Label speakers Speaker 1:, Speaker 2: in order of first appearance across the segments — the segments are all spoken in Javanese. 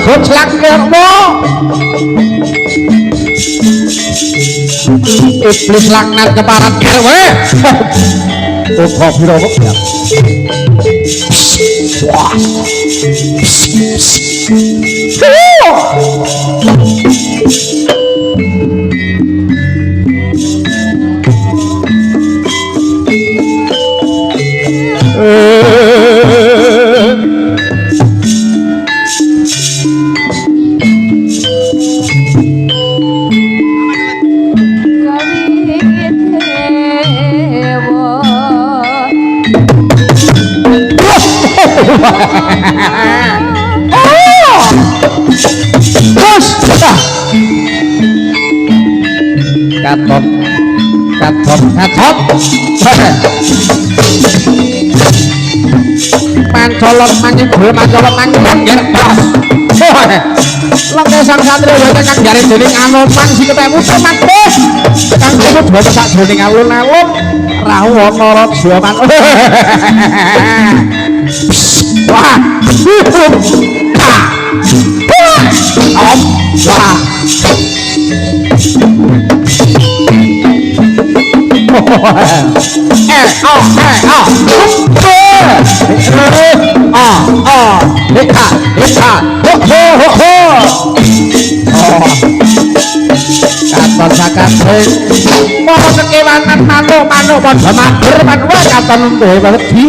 Speaker 1: gojlak kermo iblis laknat keparat kerwe uga pira kok Katot pancolot mangin pancolot mangin nggih bos lengke sang santri ya kang jare dening anoman si ketemu teman bos kang kudu dhewe sak dening alun-alun rahu ana rajaman wah katon sakasih para kekewanan manuk padha mager manwa katon duwe wedi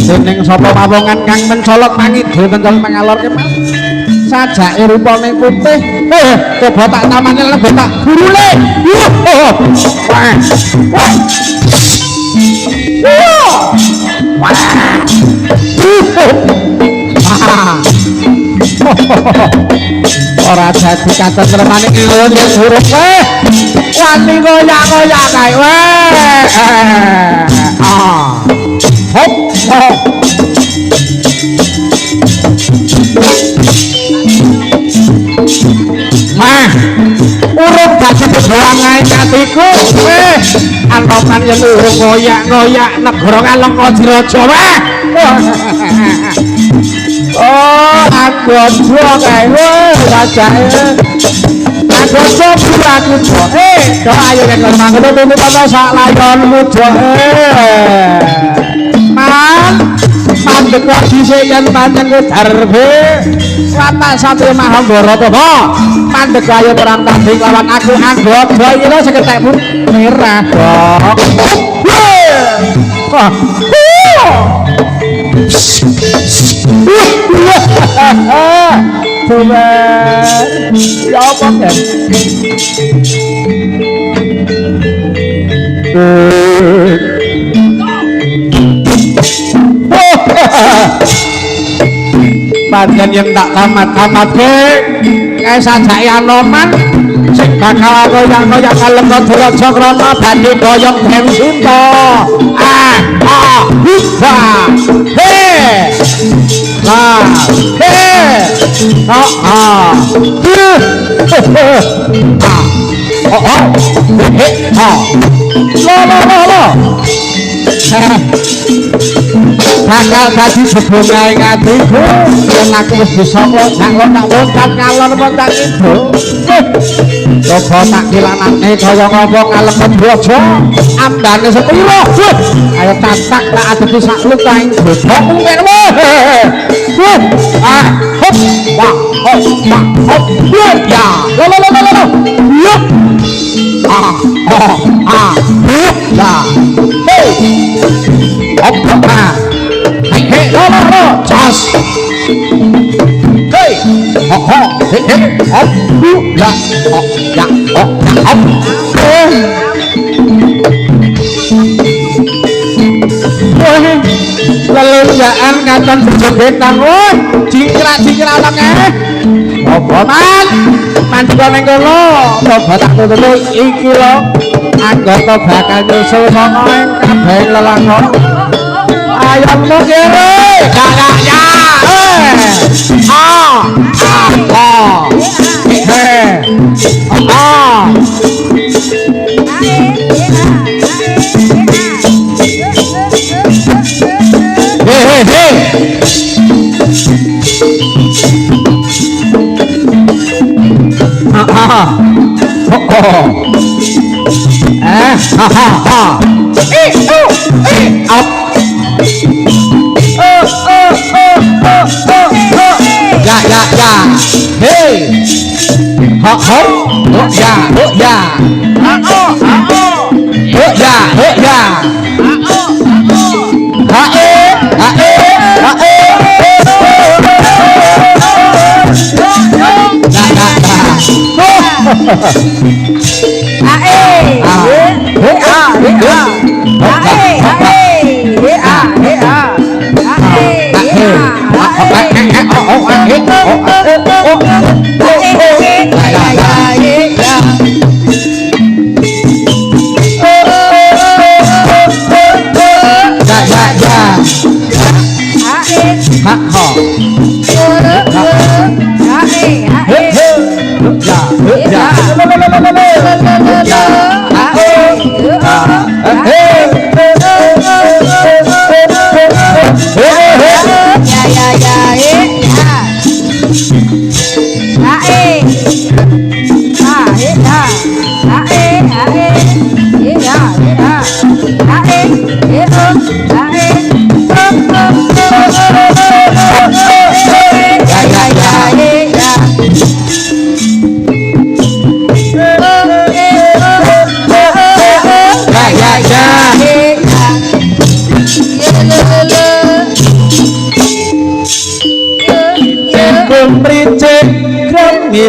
Speaker 1: dening sapa pawongan kang mencolot mangidul mencolot mangalor kemal sajake rupane putih coba tak tamane lan tak burule ora dadi katon remane ngelon yen huruf wani goyak-goyak kae hop hop mah urung dadi bebangan atiku anoman yen urung goyak-goyak negara Kalongkajiraja oh agojo kae wajake agojo aku jo do ayo nek mangkono tutuk ana sak layonmu jo mandek dhisik yen pancen kowe darbe watak satya Mahabharata apa mandek ayo perang tanding lawan aku anggojo iki lho seketekmu merah coba ya apa kan bagian yang tak tamat-tamat ke kayak sajake anoman sing bakal goyang-goyang Kalongkajiraja krana badhe goyong Dewi Sinta bakal dadi jebongae atiku yen aku wis bisa loncat ngalor montak itu coba tak kilanane kaya ngapa Kalongkajiraja ambane sepiro ayo tatak tak adeti sak lutaing bodhok mungkin hop wah hop hop ya lo lah hey lo jas hey hey hop lah ya lelunjaan katon bejogetan woi jingkrak-jingkrak lenge apa man mandika ning kono coba tak tutuk iki lho anggota bakal nyusul kono ing kabeh lelakon ayammu kene kakaknya Ha ha ha. Up. Ya ya ya. Hey. Ha ha. Ya ya. Ya ya. Ha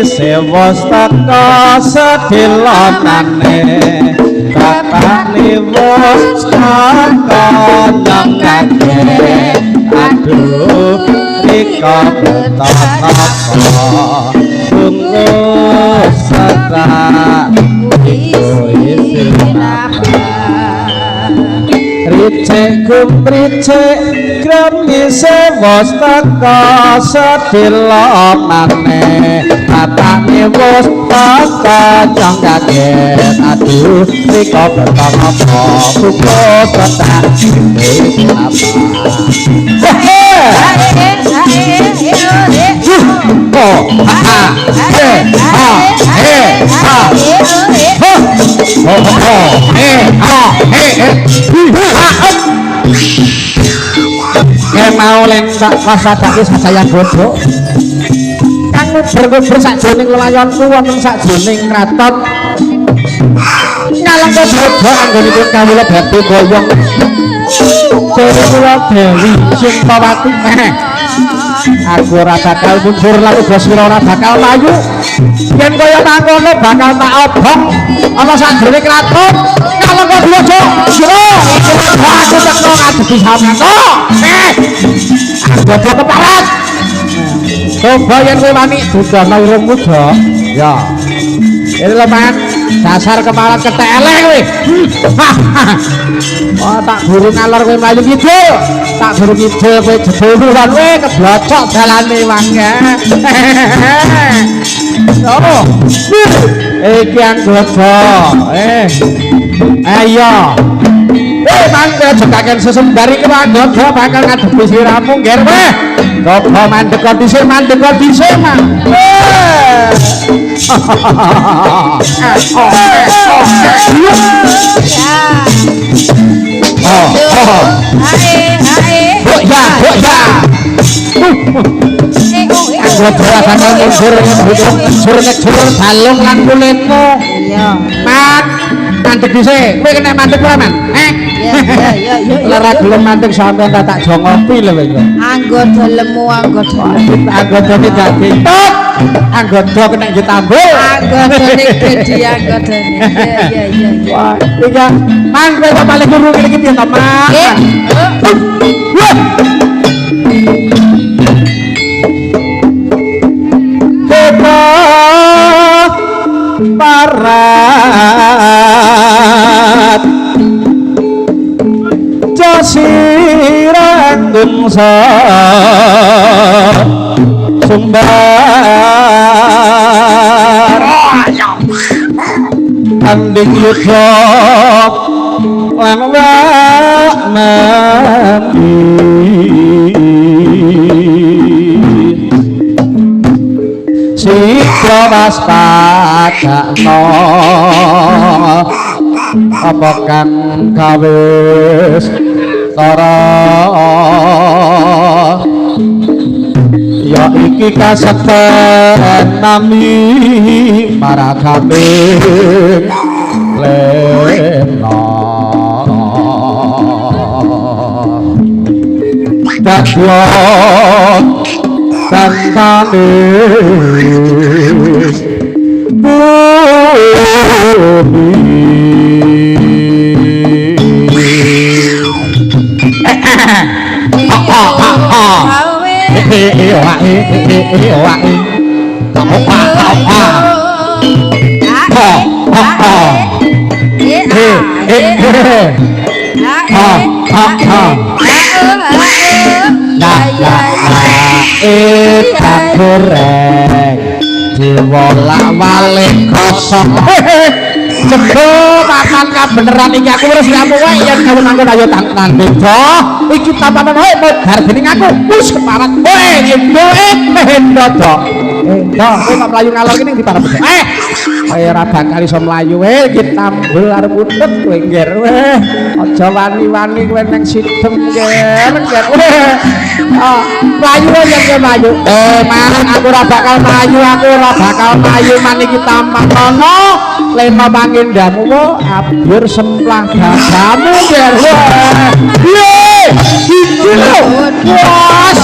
Speaker 1: Sewastaka sedilonane Kakane wastaka nangake Aduh nika betapa Bungkus serak Ricek kumricek grami sewastaka sedilonane Katane wis tata jangkaget aduh rika betang apa bungkus betang mau lentak pasadake sajaya bodoh kang berkumpul sakjroning lelayonku wonten sakjroning kraton ngalengka bodoh anggonipun kawula badhe boyong dewe kula Dewi Simpawati aku ora bakal mundur lan uga sira ora bakal layu yen kaya mangkono bakal tak obong ana sakjroning kraton ngalengka bodoh sira aku tekno ngadepi sampeyan bodoh keparat coba yang gue wani sudah mau irungmu jo ya ini lho man dasar kepala keteleh gue oh tak buru ngalor gue melayu gitu tak buru gitu gue jebuluan gue keblocok jalan nih mangga oh iki yang bodoh ayo mangga jekaken sesembari kemangga bakal ngadepi siramu ngger weh coba mandek kondisi mang balung lan kulitmu mandek dhisik kowe kena mandek ora man lara gelem mandek sampean tak jongopi lho kowe anggota lemu anggotane dadi tok anggota kena ditambul anggotane dadi anggotane iya wah iki mang kowe paling guru iki piye to mang parat josirang gungsa sumbar anding yudha lan wanani Sikro waspadakno apa kang kawis tara ya iki kasepen nami maragame lena dadya tantane walik kosong jebul makan kabeneran iki aku wis ngamu wae yen kawon anggon ayo tangan beda iki tapanan wae modar dening aku wis keparat wae endo dodo kowe kok mlayu ngalor kene di parep kowe ora bakal iso mlayu iki tambul arep utut kowe ngger aja wani-wani kowe nang sidem ngger mlayu yen kowe mlayu mangan aku ora bakal mlayu man iki tampang kono lema pangindamu wo abur semplang dadamu ngger iki lho bos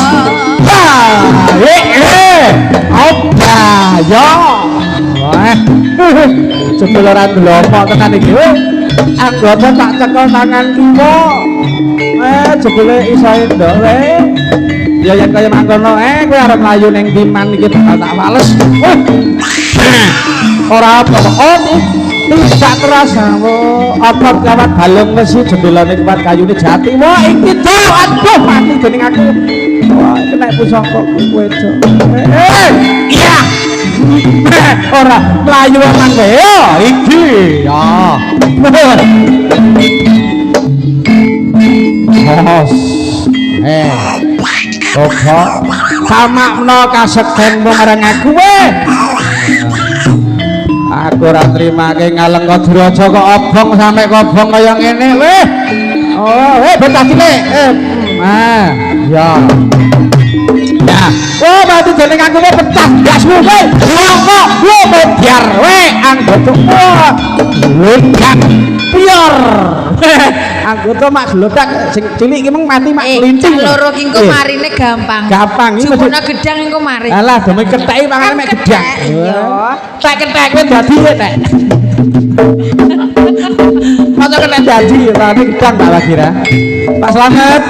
Speaker 1: opa yo jebul ora ndelokok tenan iki anggota tak cekel tangan kiwa jebule iso ndok wae ya yen kaya mangkono kowe arep mlayu ning diman iki bakal tak wales ora apa-apa tidak terasa apa kawat balung wesi jendolane kuat kayune jati wah iki to aduh mati dening aku wah kena pusaka kowe cok iya ora mlayu nang kowe iki ya bos opo samakno kasektenmu marang aku aku ora trimake ngaleng Kaduraja kok obong sampe kobong kaya ngene betah cilik ya oh berarti jeneng aku pecah gasmu kok biar anggota gludak pior anggota mak gludak sing cilik iki mung mati mak linting
Speaker 2: loro ki engko marine gampang
Speaker 1: jupuna
Speaker 2: gedang engko mari
Speaker 1: alah demi ketheki mangane mek gedang yo tak kethek kowe dadi tek masa kena dadi tapi gedang tak lagi ra Pak Slamet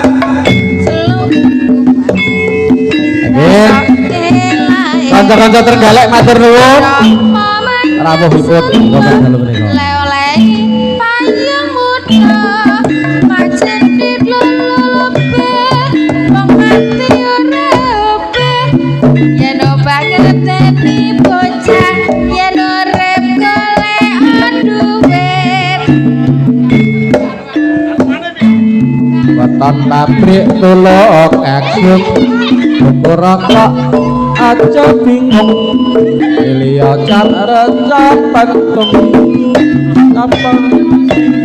Speaker 1: kanca-kanca tergalek matur nuwun rawuh ipun kok dalu menika
Speaker 2: oleh payung muda majene lolobe wong ati ora obe yen bangeteni bocah yen urip golek duwit
Speaker 1: weton pabrik tulok kagum ukur rokok aja bingung liya carecapan apa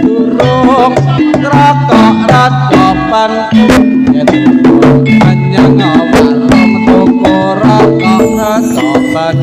Speaker 1: durung rokok racapan yen anyang warung toko rokok racapan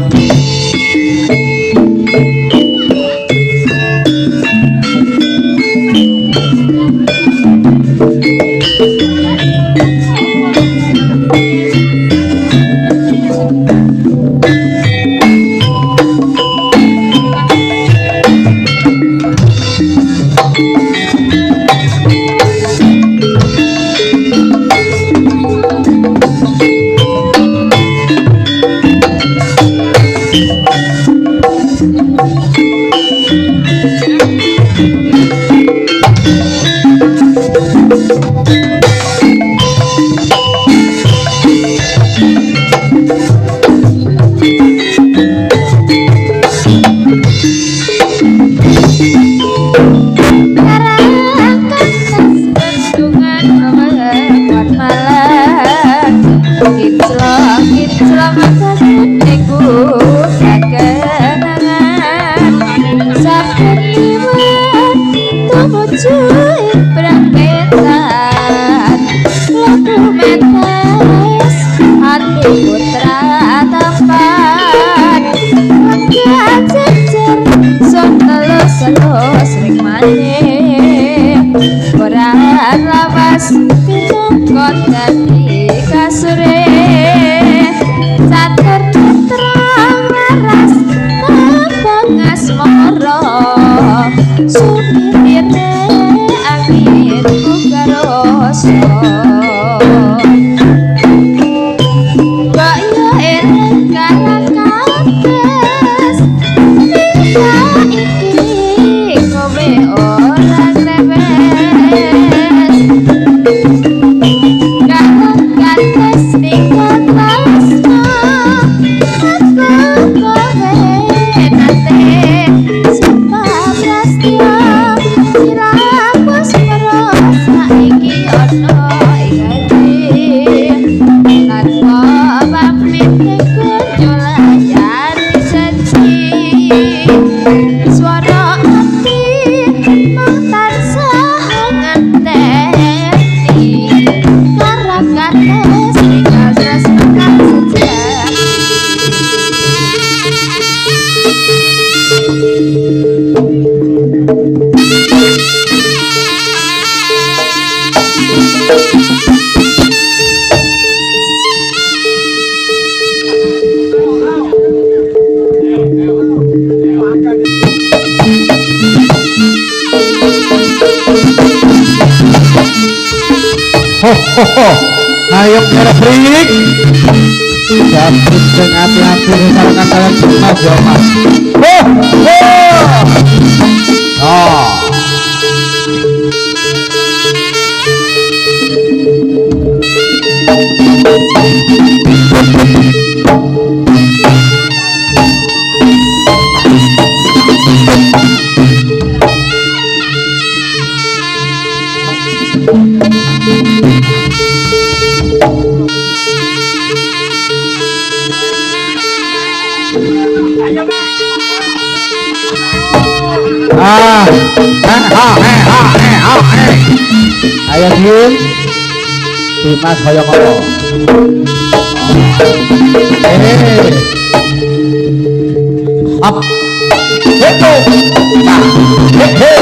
Speaker 2: cuy berangketan laku metes hati putra tapan langkah jejer son telus ring maning berat lawas pinongkot dadi kasure catur terang laras tabang asmara supirne angin kugaroso kaya eling kates kita iki kowe orang rewes kates tinggal tresno aku kowe nate siapa prastya siraku semrosa iki ono ing tanpa pamit kunjulayani seci swara ati mung tansah ngenteni karakates tinggal tresno kang sejak
Speaker 1: ho ho ho ayo ngerebrik jabrik sing ati-ati sarangan kalian Mas ya Mas ho ho oh ayo Din Dimas kaya ngono up heto nah he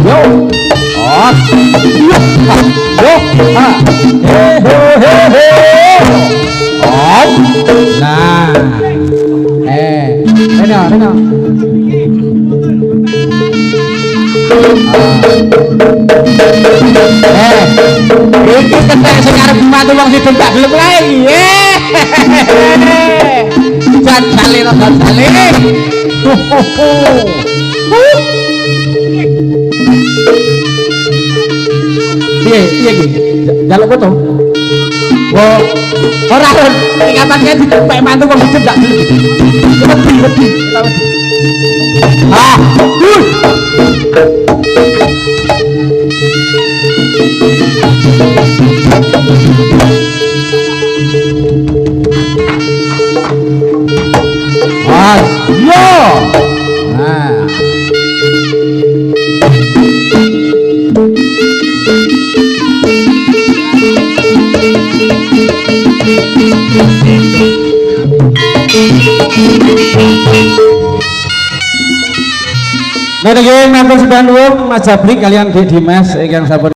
Speaker 1: yo on yo ha he on nah reno iki ketek sing arep dimantu wong sidon gak gelem lae. Jajale ro jajale. Piye iki? Jaluk foto. Wo, ora ikatane dipek mantu wong sidon gak gelem. Wedi. Ah, yo. Nah. Nah, nggih matur sedaya nuwun Mas Jabrik kalian Dik Dimas ingkang sampun